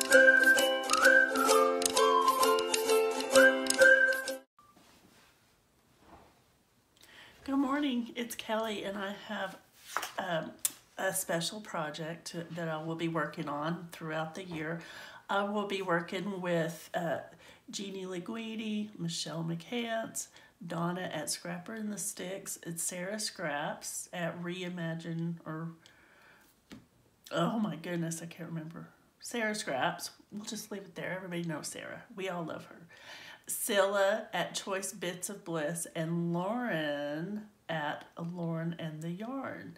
Good morning, it's Kelly, and I have a special project that I will be working on throughout the year. I will be working with Jeannie Linguini, Michelle McCants, Donna at Scrapper and the Sticks, it's Sarah Scraps at Reimagine, or oh my goodness, I can't remember. Sarah Scraps, we'll just leave it there. Everybody knows Sarah. We all love her. Scylla at Choice Bits of Bliss, and Lauren at Lauren and the Yarn.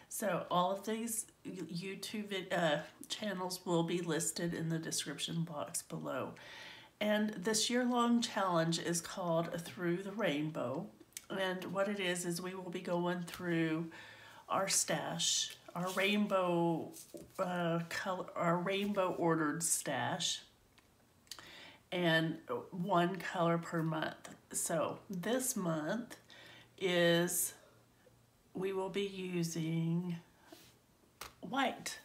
So all of these YouTube channels will be listed in the description box below. And this year-long challenge is called Through the Rainbow. And what it is we will be going through our stash, our rainbow our rainbow ordered stash, and one color per month. So this month we will be using white.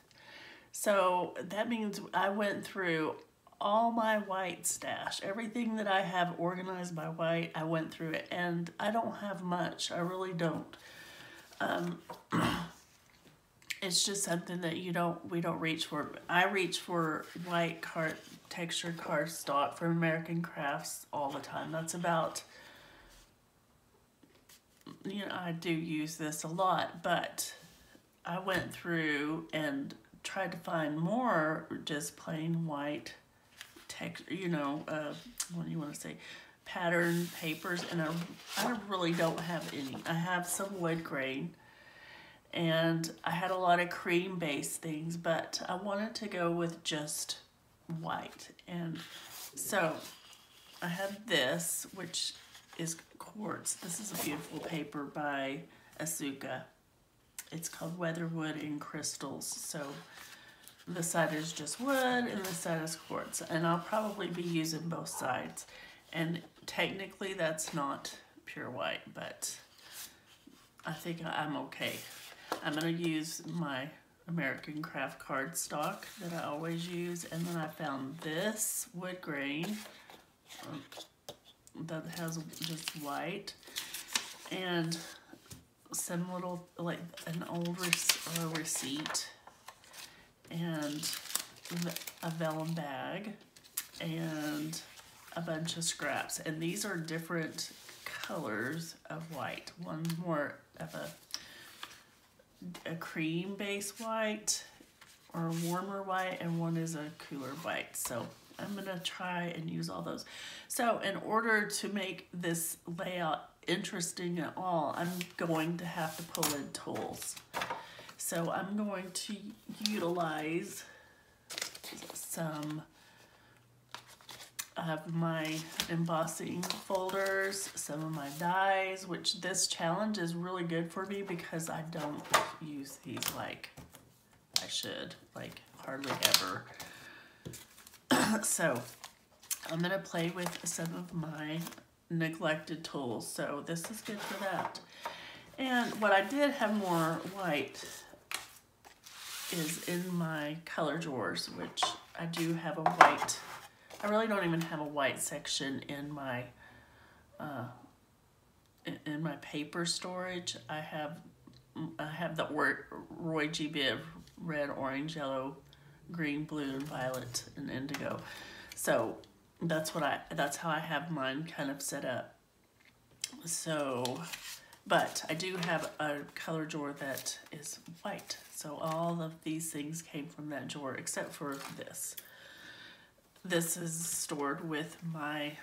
So that means I went through all my white stash. Everything that I have organized by white, I went through it, and I don't have much. I really don't. It's just something that we don't reach for. I reach for white textured cardstock from American Crafts all the time. That's about, I do use this a lot, but I went through and tried to find more just plain white what do you want to say, pattern papers, and I really don't have any. I have some wood grain, and I had a lot of cream-based things, but I wanted to go with just white. And so I have this, which is quartz. This is a beautiful paper by Asuka. It's called Weatherwood in Crystals. So this side is just wood and this side is quartz. And I'll probably be using both sides. And technically that's not pure white, but I think I'm okay. I'm going to use my American Craft cardstock that I always use, and then I found this wood grain that has just white, and some little, like an old receipt, and a vellum bag, and a bunch of scraps. And these are different colors of white. One's more of a cream-based white or a warmer white, and one is a cooler white. So I'm gonna try and use all those. So in order to make this layout interesting at all, I'm going to have to pull in tools. So I'm going to utilize some of my embossing folders, some of my dies, which this challenge is really good for me because I don't use these like I should, like hardly ever. So I'm gonna play with some of my neglected tools, so this is good for that. And what I did have more white is in my color drawers, which I do have a white. I really don't even have a white section in my paper storage. I have the Roy G. Biv red, orange, yellow, green, blue, and violet, and indigo. So that's how I have mine kind of set up. So, but I do have a color drawer that is white. So all of these things came from that drawer except for this. This is stored with my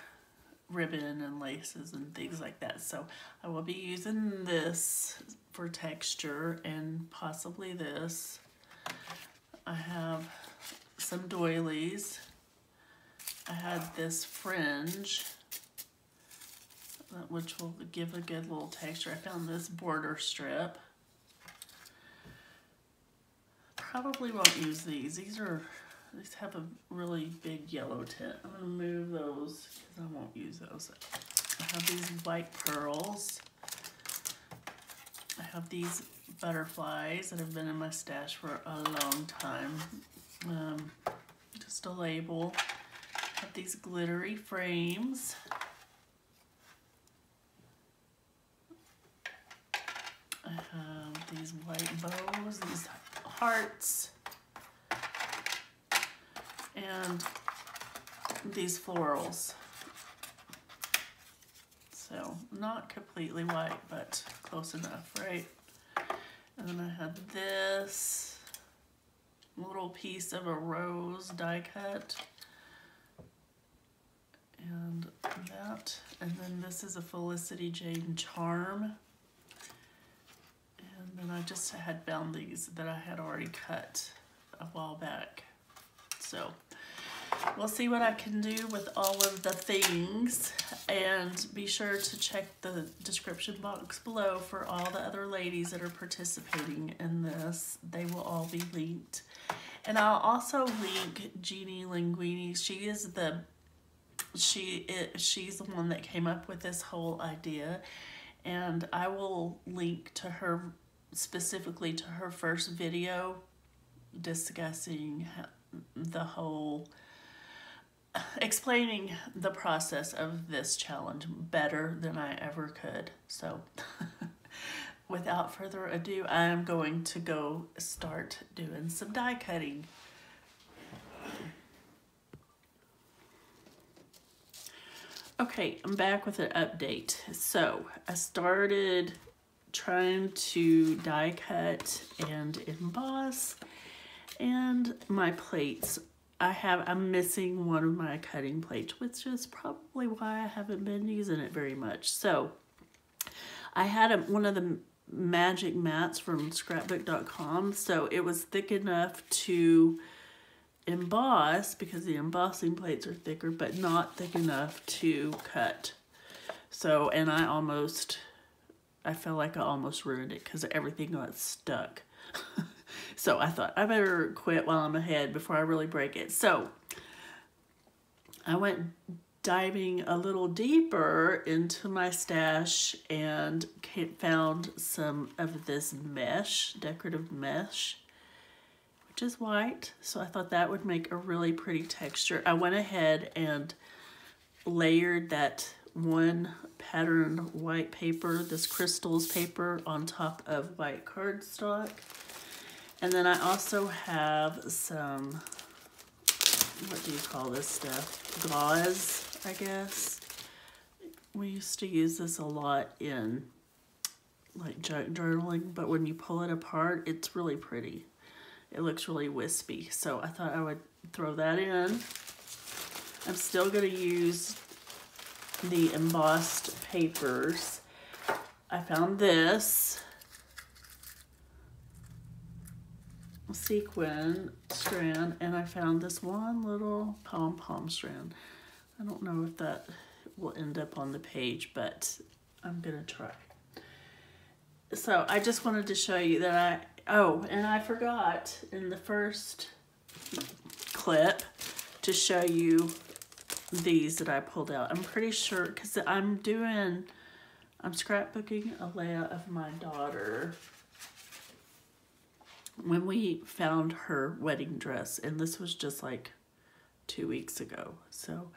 ribbon and laces and things like that. So I will be using this for texture, and possibly this. I have some doilies. I had this fringe, which will give a good little texture. I found this border strip. Probably won't use these. These have a really big yellow tint. I'm gonna move those because I won't use those. I have these white pearls. I have these butterflies that have been in my stash for a long time. just a label. I have these glittery frames. I have these white bows, these hearts, and these florals. So not completely white, but close enough, right? And then I have this little piece of a rose die cut. And that. And then this is a Felicity Jane charm. And then I just had found these that I had already cut a while back. So we'll see what I can do with all of the things, and be sure to check the description box below for all the other ladies that are participating in this. They will all be linked. And I'll also link Jeannie Linguini. She's the one that came up with this whole idea, and I will link to her, specifically to her first video discussing the whole, explaining the process of this challenge better than I ever could. So without further ado, I am going to go start doing some die cutting. Okay, I'm back with an update. So I started trying to die cut and emboss, and my plates, I'm missing one of my cutting plates, which is probably why I haven't been using it very much. So I had one of the magic mats from scrapbook.com, so it was thick enough to emboss because the embossing plates are thicker, but not thick enough to cut. So, and I felt like I almost ruined it because everything got stuck. So I thought I better quit while I'm ahead before I really break it. So I went diving a little deeper into my stash and found some of this mesh, decorative mesh, which is white. So I thought that would make a really pretty texture. I went ahead and layered that one patterned white paper, this crystals paper, on top of white cardstock. And then I also have some, what do you call this stuff? Gauze, I guess. We used to use this a lot in like junk journaling, but when you pull it apart, it's really pretty. It looks really wispy. So I thought I would throw that in. I'm still going to use the embossed papers. I found this sequin strand, and I found this one little pom-pom strand. I don't know if that will end up on the page, but I'm gonna try. So I just wanted to show you that and I forgot in the first clip to show you these that I pulled out. I'm pretty sure, because I'm scrapbooking a layout of my daughter when we found her wedding dress, and this was just like 2 weeks ago. So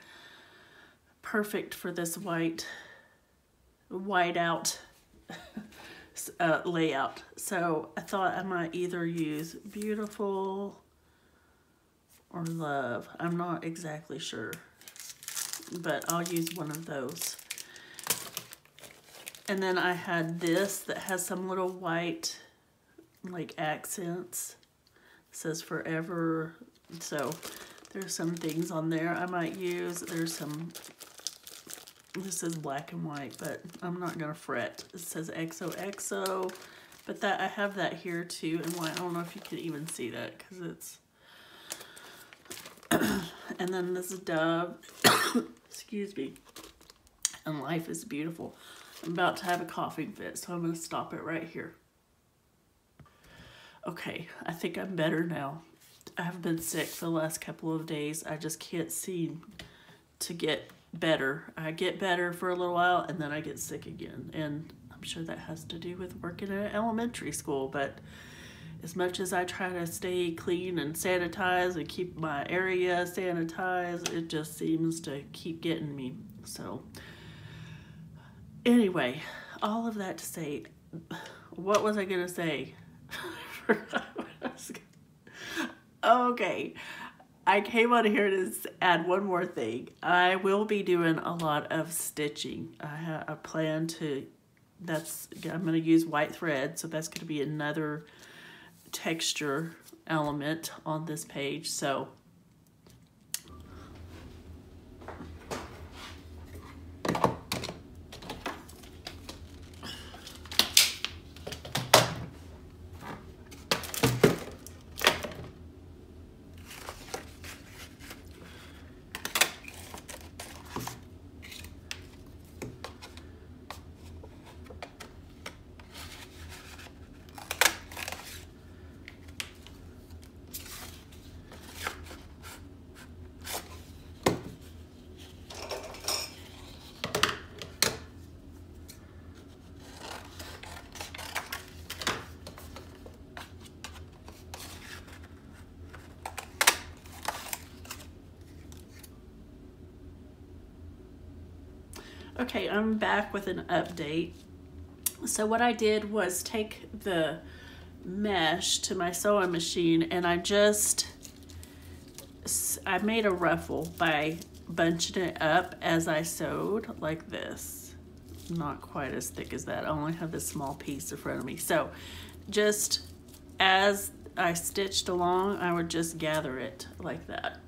perfect for this white out layout. So I thought I might either use Beautiful or Love. I'm not exactly sure, but I'll use one of those. And then I had this that has some little white like accents. It says Forever. So there's some things on there I might use. There's some, this is black and white, but I'm not gonna fret. It says XOXO, but that I have that here too in white. I don't know if you can even see that because it's and then this is Dove. Excuse me. And Life is Beautiful. I'm about to have a coughing fit, so I'm gonna stop it right here. Okay, I think I'm better now. I have been sick for the last couple of days. I just can't seem to get better. I get better for a little while and then I get sick again. And I'm sure that has to do with working at elementary school, but as much as I try to stay clean and sanitize and keep my area sanitized, it just seems to keep getting me. So anyway, all of that to say, what was I gonna say? I forgot what I was gonna... Okay, I came on here to add one more thing. I will be doing a lot of stitching. I plan to, I'm going to use white thread, so that's going to be another texture element on this page. So okay, I'm back with an update. So what I did was take the mesh to my sewing machine, and I made a ruffle by bunching it up as I sewed, like this. Not quite as thick as that. I only have this small piece in front of me. So just as I stitched along, I would just gather it like that.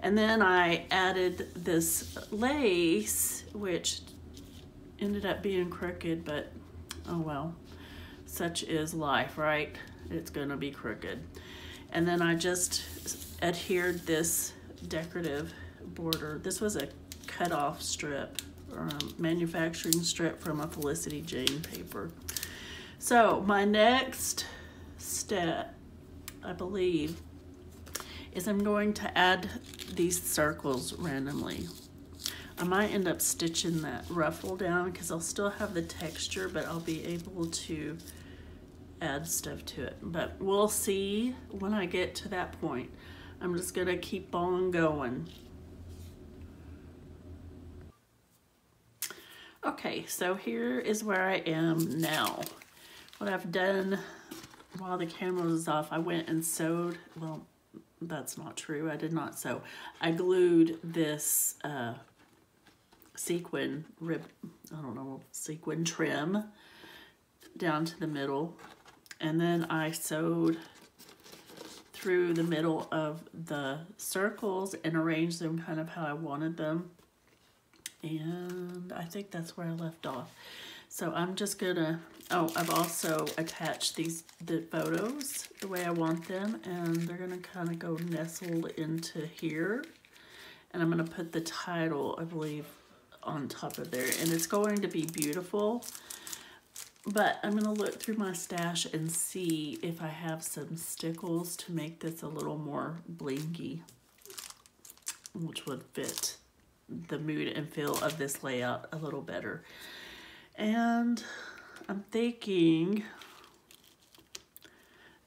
And then I added this lace, which ended up being crooked, but oh well, such is life, right? It's gonna be crooked. And then I just adhered this decorative border. This was a cut-off strip, or a manufacturing strip from a Felicity Jane paper. So my next step, I believe, is I'm going to add these circles randomly. I might end up stitching that ruffle down because I'll still have the texture, but I'll be able to add stuff to it. But we'll see when I get to that point. I'm just gonna keep on going. Okay, so here is where I am now. What I've done while the camera was off, I went and sewed, well, that's not true. I did not sew. I glued this sequin trim down to the middle, and then I sewed through the middle of the circles and arranged them kind of how I wanted them. And I think that's where I left off. So I'm just gonna, oh, I've also attached the photos the way I want them, and they're gonna kind of go nestled into here. And I'm gonna put the title, I believe, on top of there, and it's going to be beautiful. But I'm gonna look through my stash and see if I have some stickles to make this a little more blingy, which would fit the mood and feel of this layout a little better. And I'm thinking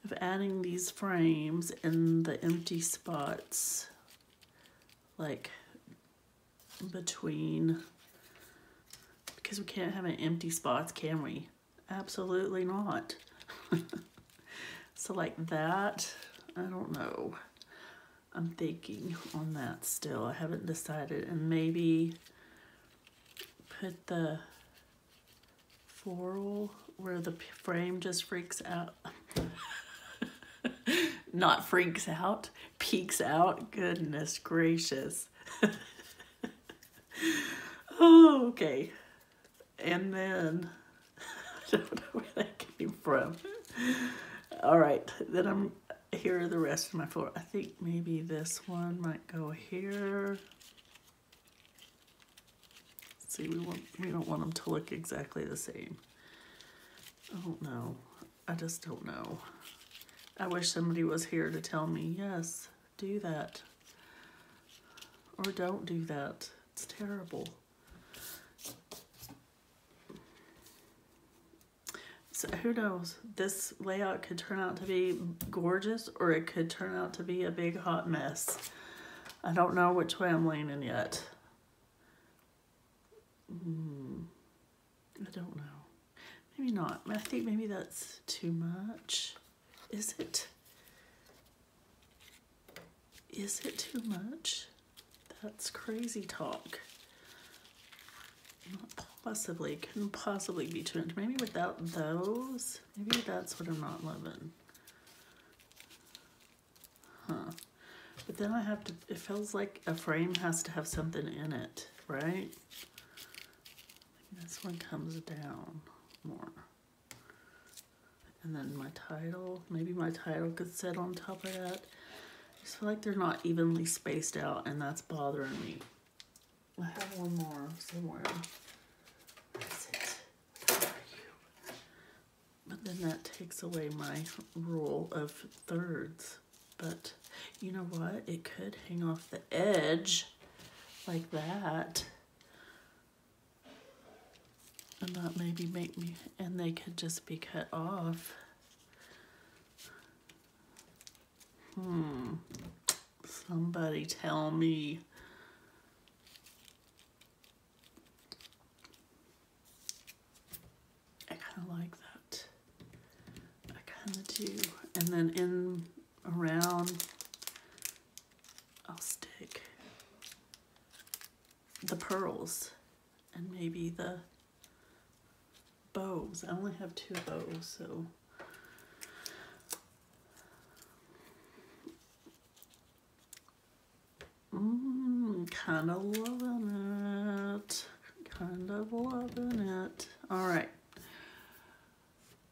of adding these frames in the empty spots, like between, because we can't have any empty spots, can we? Absolutely not. So like that, I don't know. I'm thinking on that still. I haven't decided, and maybe put the floral where the frame just freaks out. Not freaks out, peeks out. Goodness gracious. Oh, okay. And then, I don't know where that came from. All right, then here are the rest of my floor. I think maybe this one might go here. See, we don't want them to look exactly the same. I don't know. I just don't know. I wish somebody was here to tell me, yes, do that. Or don't do that. It's terrible. who knows? This layout could turn out to be gorgeous, or it could turn out to be a big hot mess. I don't know which way I'm leaning yet. I don't know. Maybe not. I think maybe that's too much. Is it? Is it too much? That's crazy talk. Not possibly. Couldn't possibly be too much. Maybe without those. Maybe that's what I'm not loving. Huh. But then I have to, it feels like a frame has to have something in it, right? This one comes down more. And then my title, maybe my title could sit on top of that. I just feel like they're not evenly spaced out, and that's bothering me. I have one more somewhere. Where is it? Where are you? But then that takes away my rule of thirds. But you know what? It could hang off the edge like that. And that maybe make me, and they could just be cut off. Somebody tell me. I kind of like that. I kind of do. And then in around, I'll stick the pearls and maybe the bows. I only have 2 bows, so kind of loving it. Kind of loving it. All right.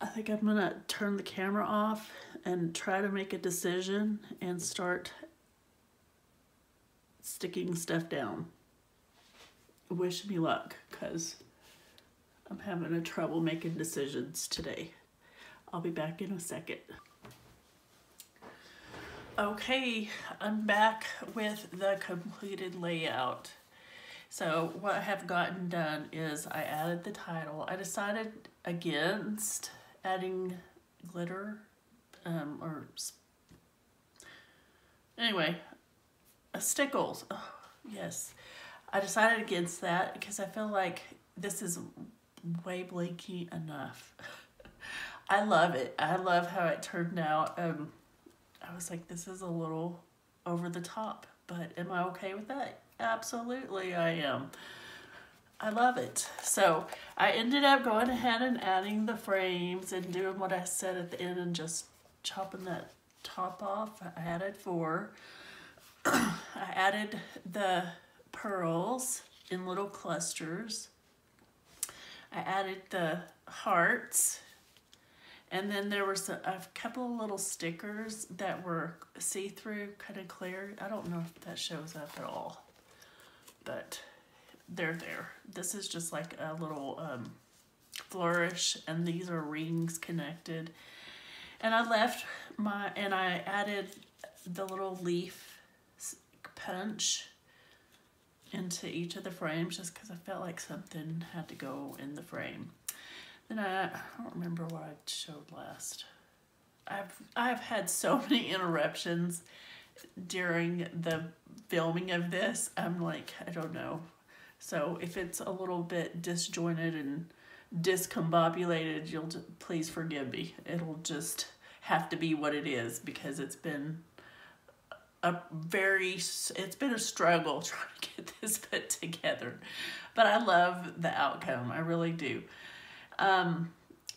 I think I'm gonna turn the camera off and try to make a decision and start sticking stuff down. Wish me luck, because I'm having a trouble making decisions today. I'll be back in a second. Okay, I'm back with the completed layout. So what I have gotten done is I added the title. I decided against adding glitter, anyway, stickles. Oh, yes, I decided against that because I feel like this is way blinky enough. I love it. I love how it turned out. I was like, this is a little over the top, but am I okay with that? Absolutely I am. I love it. So I ended up going ahead and adding the frames and doing what I said at the end and just chopping that top off. I added 4. I added the pearls in little clusters. I added the hearts. And then there was a couple of little stickers that were see-through, kind of clear. I don't know if that shows up at all, but they're there. This is just like a little flourish, and these are rings connected. And I added the little leaf punch into each of the frames just because I felt like something had to go in the frame. Then I don't remember what I showed last. I've had so many interruptions during the filming of this. I'm like, I don't know. So if it's a little bit disjointed and discombobulated, please forgive me. It'll just have to be what it is, because it's been a struggle trying to get this put together. But I love the outcome. I really do.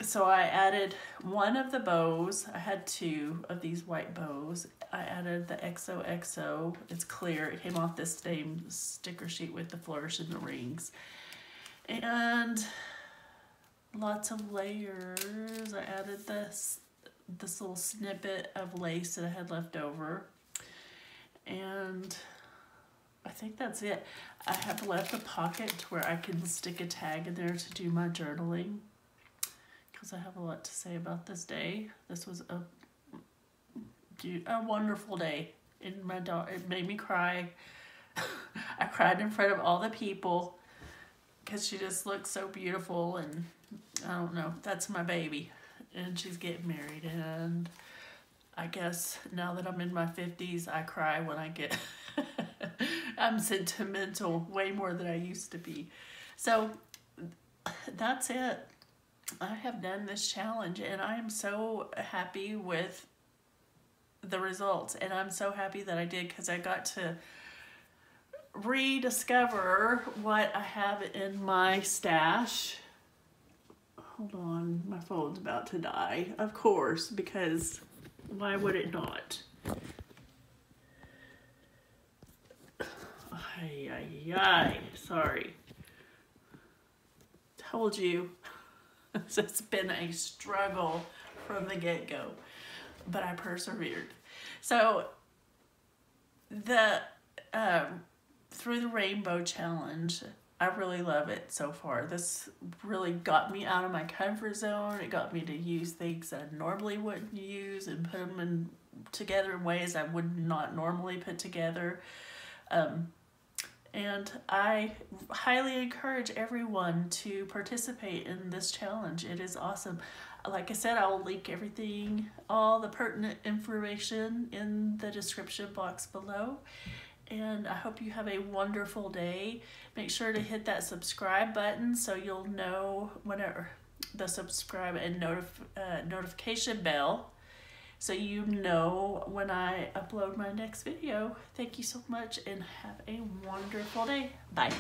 So I added one of the bows. I had 2 of these white bows. I added the XOXO. It's clear. It came off this same sticker sheet with the flourish and the rings. And lots of layers. I added this little snippet of lace that I had left over. And I think that's it. I have left a pocket where I can stick a tag in there to do my journaling, because I have a lot to say about this day. This was a wonderful day. And it made me cry. I cried in front of all the people because she just looked so beautiful, and I don't know, that's my baby. and she's getting married, and I guess now that I'm in my 50s, I cry when I get, I'm sentimental way more than I used to be. So that's it. I have done this challenge, and I am so happy with the results, and I'm so happy that I did, because I got to rediscover what I have in my stash. Hold on, my phone's about to die, of course, because why would it not? Ay, ay, ay, sorry. Told you. It's been a struggle from the get-go, but I persevered. So the Through the Rainbow Challenge, I really love it so far. This really got me out of my comfort zone. It got me to use things that I normally wouldn't use and put them together in ways I would not normally put together. And I highly encourage everyone to participate in this challenge. It is awesome. Like I said, I will link everything, all the pertinent information in the description box below. And I hope you have a wonderful day. Make sure to hit that subscribe button so you'll know whenever the subscribe and notification bell, so you know when I upload my next video. Thank you so much, and have a wonderful day. Bye.